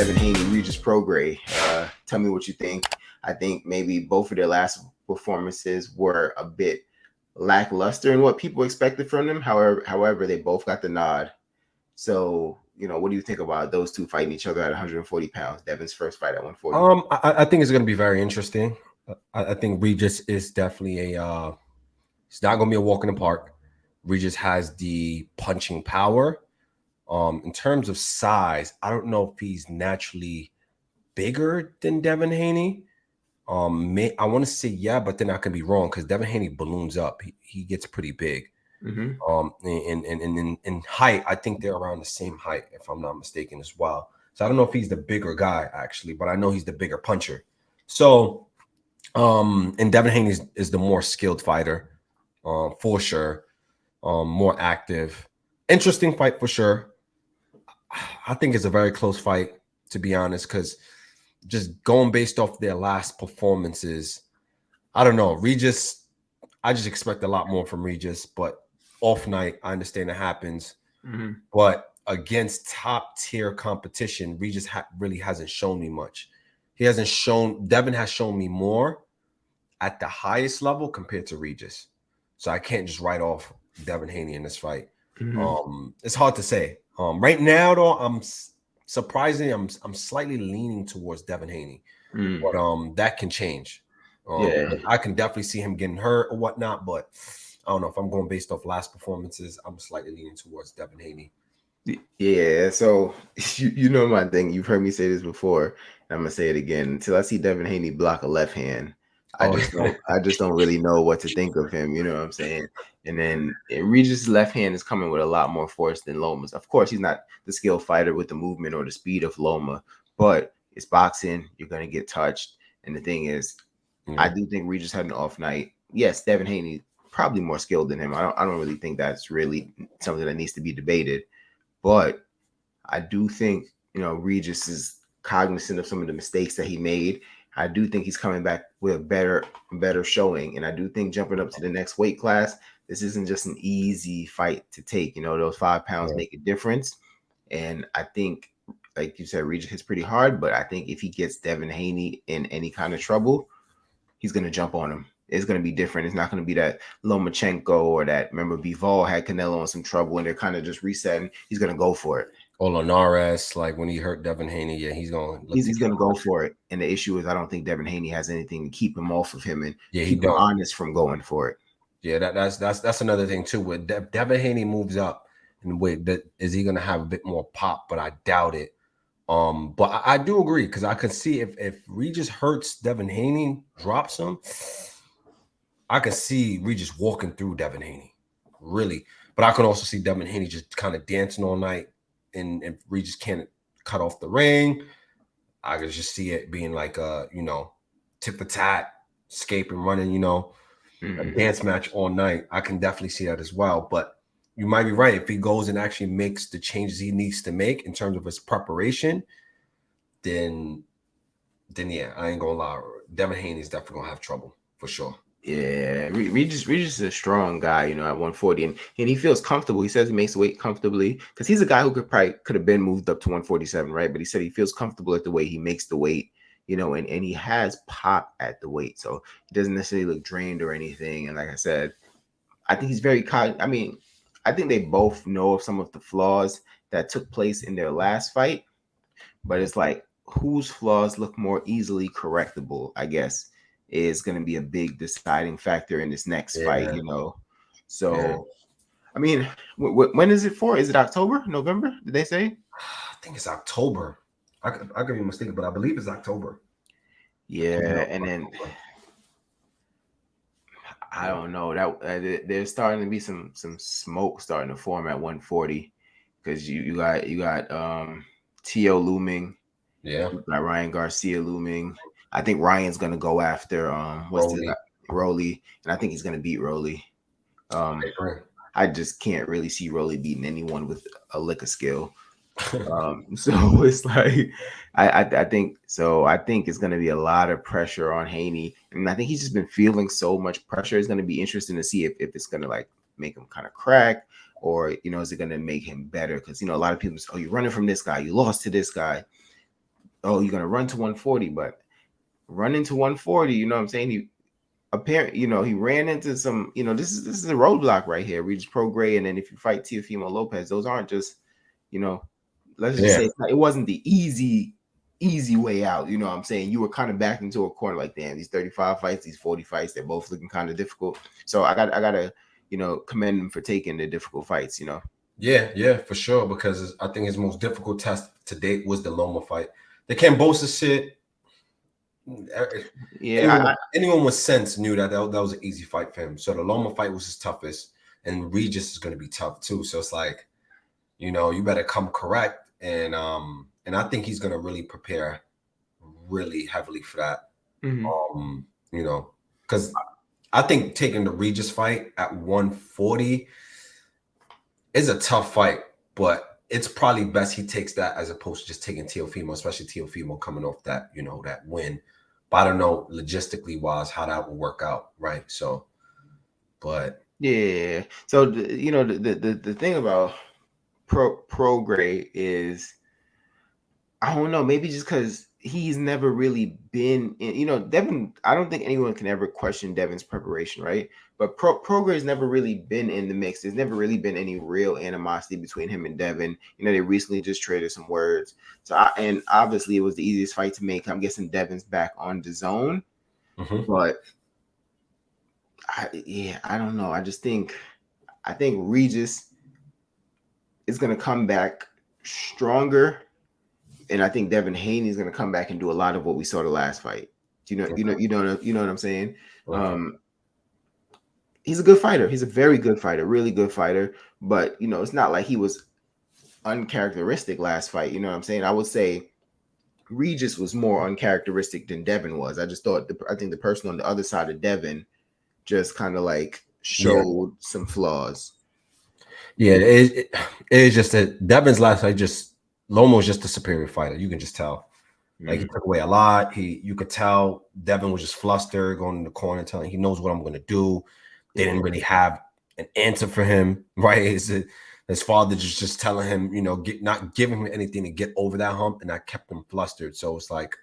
Devin Haney, Regis Prograis. Tell me what you think. I think maybe both of their last performances were a bit lackluster in what people expected from them. However, they both got the nod. So, what do you think about those two fighting each other at 140 pounds? Devin's first fight at 140. I think it's going to be very interesting. I think Regis is definitely it's not going to be a walk in the park. Regis has the punching power. In terms of size, I don't know if he's naturally bigger than Devin Haney. I want to say yeah, but then I can be wrong because Devin Haney balloons up. He gets pretty big. In height, I think they're around the same height, if I'm not mistaken, as well. So I don't know if he's the bigger guy actually, but I know he's the bigger puncher. So, and Devin Haney is the more skilled fighter, for sure. More active, interesting fight for sure. I think it's a very close fight, to be honest, because just going based off their last performances, I don't know. Regis, I just expect a lot more from Regis, but off night, I understand it happens. But against top tier competition, Regis really hasn't shown me much. Devin has shown me more at the highest level compared to Regis. So I can't just write off Devin Haney in this fight. It's hard to say. Right now, though, I'm slightly leaning towards Devin Haney, but that can change. I can definitely see him getting hurt or whatnot, but I don't know if I'm going based off last performances. I'm slightly leaning towards Devin Haney. Yeah, so you know my thing. You've heard me say this before, and I'm gonna say it again. Until I see Devin Haney block a left hand, I just don't really know what to think of him. You know what I'm saying? And then Regis' left hand is coming with a lot more force than Loma's. Of course, he's not the skilled fighter with the movement or the speed of Loma, but it's boxing. You're gonna get touched. And the thing is, I do think Regis had an off night. Yes, Devin Haney probably more skilled than him. I don't really think that's really something that needs to be debated. But I do think, Regis is cognizant of some of the mistakes that he made. I do think he's coming back with a better showing. And I do think jumping up to the next weight class, this isn't just an easy fight to take. Those 5 pounds make a difference. And I think, like you said, Regis hits pretty hard. But I think if he gets Devin Haney in any kind of trouble, he's going to jump on him. It's going to be different. It's not going to be that Lomachenko or that, remember, Bivol had Canelo in some trouble and they're kind of just resetting. He's going to go for it. Or Linares, like when he hurt Devin Haney, yeah, he's going to go for it. And the issue is I don't think Devin Haney has anything to keep him off of him and keep him honest from going for it. Yeah, that's another thing too. When Devin Haney moves up in weight, is he going to have a bit more pop? But I doubt it. But I do agree because I could see if Regis hurts Devin Haney, drops him, I could see Regis walking through Devin Haney, really. But I could also see Devin Haney just kind of dancing all night, and if Regis can't cut off the ring, I could just see it being like tit for tat, escaping, running, a dance match all night. I can definitely see that as well. But you might be right. If he goes and actually makes the changes he needs to make in terms of his preparation, then yeah, I ain't gonna lie. Devin Haney is definitely gonna have trouble for sure. Yeah, Regis is a strong guy, at 140, and he feels comfortable. He says he makes the weight comfortably because he's a guy who could have been moved up to 147, right? But he said he feels comfortable at the weight he makes the weight, and he has pop at the weight, so he doesn't necessarily look drained or anything. And like I said, I think he's very I think they both know of some of the flaws that took place in their last fight, but it's like whose flaws look more easily correctable, I guess, is going to be a big deciding factor in this next fight, So, I mean, when is it for? Is it October, November? Did they say? I think it's October. I could be mistaken, but I believe it's October. Yeah, and then I don't know that there's starting to be some smoke starting to form at 140 because you got T.O. looming, you got Ryan Garcia looming. I think Ryan's gonna go after Rolly, and I think he's gonna beat Rolly. I just can't really see Rolly beating anyone with a lick of skill. So it's like I think so. I think it's gonna be a lot of pressure on Haney, and I think he's just been feeling so much pressure. It's gonna be interesting to see if it's gonna like make him kind of crack, or is it gonna make him better? Because a lot of people say, "Oh, you're running from this guy. You lost to this guy." oh, you're gonna run to 140, but running to 140, you know what I'm saying? He ran into some, this is a roadblock right here. Regis Prograis, and then if you fight Teofimo Lopez, those aren't just, let's just say it wasn't the easy way out. You know what I'm saying? You were kind of backed into a corner like, damn, these 35 fights, these 40 fights, they're both looking kind of difficult. So I gotta, commend him for taking the difficult fights, Yeah, for sure. Because I think his most difficult test to date was the Loma fight. The Cambosa shit. Yeah, anyone with sense knew that was an easy fight for him. So the Loma fight was his toughest, and Regis is going to be tough too. So it's like, you better come correct, and I think he's going to really prepare really heavily for that. Mm-hmm. Because I think taking the Regis fight at 140 is a tough fight, but it's probably best he takes that as opposed to just taking Teofimo, especially Teofimo coming off that, that win. But I don't know logistically wise how that will work out, right? So, but yeah. So the thing about Prograis is, I don't know, maybe just because he's never really been in, Devin, I don't think anyone can ever question Devin's preparation, right? But Prograis never really been in the mix. There's never really been any real animosity between him and Devin. They recently just traded some words. So, and obviously it was the easiest fight to make. I'm guessing Devin's back on the zone. But I don't know. I think Regis is going to come back stronger. And I think Devin Haney is going to come back and do a lot of what we saw the last fight. You know what I'm saying? He's a good fighter. He's a very good fighter, really good fighter. But it's not like he was uncharacteristic last fight. You know what I'm saying? I would say Regis was more uncharacteristic than Devin was. I just thought I think the person on the other side of Devin just kind of like showed some flaws. Yeah, it is just that Devin's last fight Loma was just a superior fighter. You can just tell. Like he took away a lot. You could tell Devin was just flustered, going in the corner, telling he knows what I'm going to do. They didn't really have an answer for him, right? His father just telling him, not giving him anything to get over that hump, and that kept him flustered. So it's like,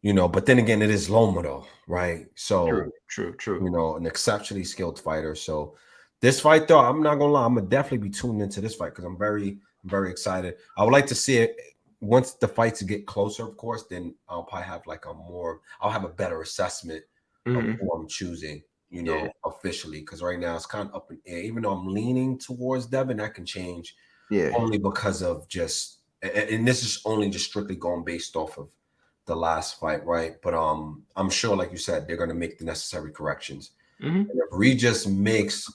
but then again, it is Loma though, right? So true. An exceptionally skilled fighter. So this fight though, I'm not gonna lie, I'm gonna definitely be tuned into this fight because I'm very, very excited. I would like to see it once the fights get closer, of course. Then I'll probably have I'll have a better assessment of who I'm choosing, officially. Because right now it's kind of up in the air. Even though I'm leaning towards Devin, that can change. Yeah. Only because of and this is only just strictly going based off of the last fight, right? But I'm sure, like you said, they're gonna make the necessary corrections. And if Regis makes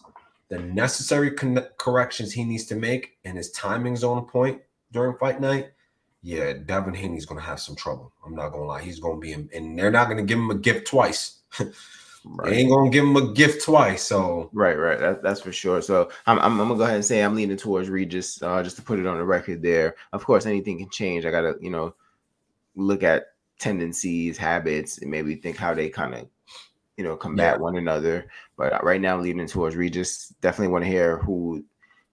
the necessary corrections he needs to make, and his timing's on point during fight night, yeah, Devin Haney's gonna have some trouble. I'm not gonna lie, he's gonna be in, and they're not gonna give him a gift twice. Right. They ain't gonna give him a gift twice. So right. That's for sure. So I'm gonna go ahead and say I'm leaning towards Regis, just to put it on the record there. Of course, anything can change. I gotta look at tendencies, habits, and maybe think how they kind of combat one another. But right now, I'm leaning towards Regis. Definitely want to hear who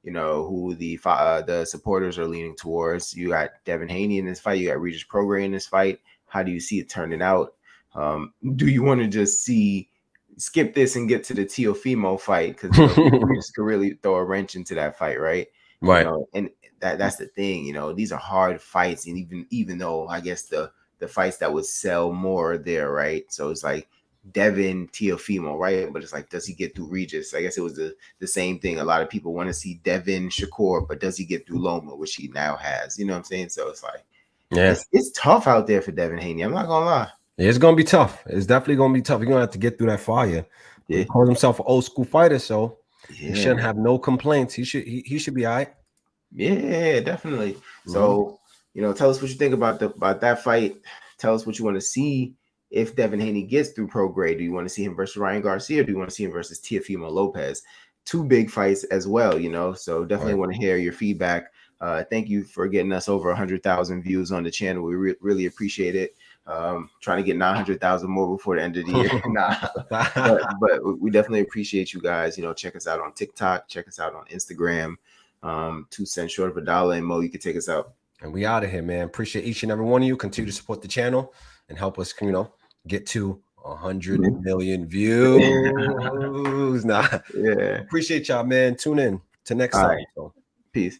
the supporters are leaning towards. You got Devin Haney in this fight. You got Regis Prograis in this fight. How do you see it turning out? Do you want to just skip this and get to the Teofimo fight? Because Regis could really throw a wrench into that fight, right? Right. And that's the thing. These are hard fights, and even though I guess the fights that would sell more are there, right? So it's like Devin, Teofimo, right? But it's like, does he get through Regis? I guess it was the same thing. A lot of people want to see Devin Shakur, but does he get through Loma, which he now has? You know what I'm saying? So it's like, it's tough out there for Devin Haney. I'm not gonna lie. It's gonna be tough. It's definitely gonna be tough. You're gonna have to get through that fire. Yeah. He calls himself an old school fighter, so he shouldn't have no complaints. He should be all right. Yeah, definitely. So, tell us what you think about that fight. Tell us what you want to see if Devin Haney gets through Prograis. Do you want to see him versus Ryan Garcia? Or do you want to see him versus Teofimo Lopez? Two big fights as well, So definitely want to hear your feedback. Thank you for getting us over 100,000 views on the channel. We really appreciate it. Trying to get 900,000 more before the end of the year. but we definitely appreciate you guys. Check us out on TikTok. Check us out on Instagram. 2 cents short of $1. And Mo, you can take us out. And we out of here, man. Appreciate each and every one of you. Continue to support the channel and help us, get to 100 million views. Nah, yeah. appreciate y'all, man. Tune in to next All time. right. So. Peace.